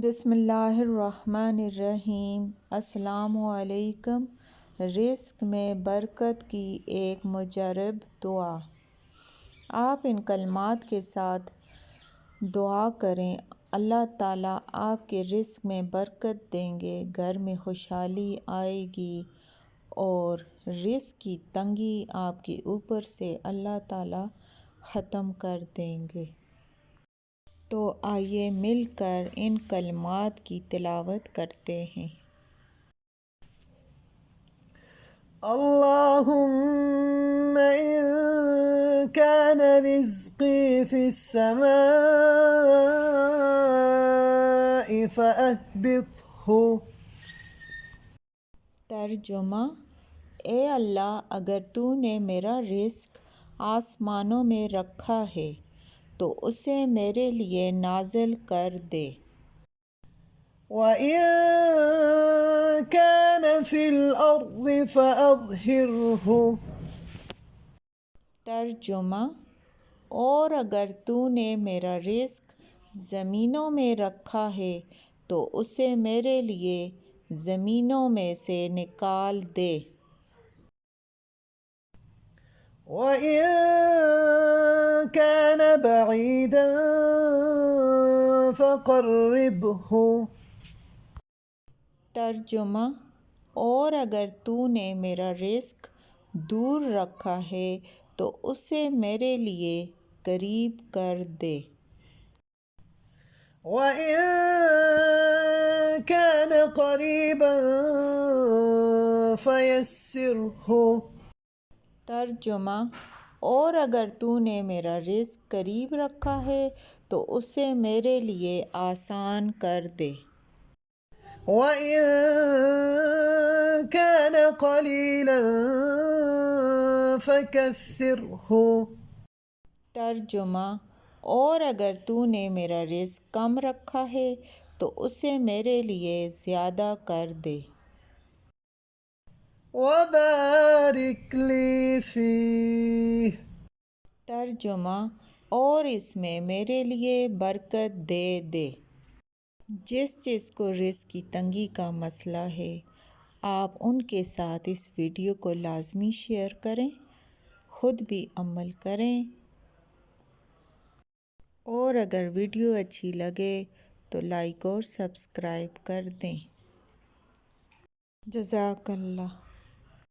بسم اللہ الرحمن الرحیم۔ السلام علیکم۔ رزق میں برکت کی ایک مجرب دعا۔ آپ ان کلمات کے ساتھ دعا کریں، اللہ تعالیٰ آپ کے رزق میں برکت دیں گے، گھر میں خوشحالی آئے گی اور رزق کی تنگی آپ کے اوپر سے اللہ تعالیٰ ختم کر دیں گے۔ تو آئیے مل کر ان کلمات کی تلاوت کرتے ہیں۔ اللهم إن كان رزقي في السماء فأهبطه۔ ترجمہ: اے اللہ، اگر تو نے میرا رزق آسمانوں میں رکھا ہے تو اسے میرے لیے نازل کر دے۔ وَإِن كَانَ فِي الْأَرْضِ فَأَظْهِرْهُ۔ ترجمہ: اور اگر تو نے میرا رزق زمینوں میں رکھا ہے تو اسے میرے لیے زمینوں میں سے نکال دے۔ وَإِن كَانَ بَعِيدًا فَقَرِّبْهُ۔ ترجمہ: اور اگر تو نے میرا رزق دور رکھا ہے تو اسے میرے لیے قریب کر دے۔ وَإِن كَانَ قَرِيبًا فَيَسِّرْهُ۔ ترجمہ: اور اگر تو نے میرا رزق قریب رکھا ہے تو اسے میرے لیے آسان کر دے۔ وَإِن كَانَ قَلِيلًا فَكَثِّرْهُ۔ ترجمہ: اور اگر تو نے میرا رزق کم رکھا ہے تو اسے میرے لیے زیادہ کر دے۔ وَبَارِكْ لِي فِيهِ۔ ترجمہ: اور اس میں میرے لیے برکت دے دے۔ جس کو رزق کی تنگی کا مسئلہ ہے، آپ ان کے ساتھ اس ویڈیو کو لازمی شیئر کریں، خود بھی عمل کریں، اور اگر ویڈیو اچھی لگے تو لائک اور سبسکرائب کر دیں۔ جزاک اللہ۔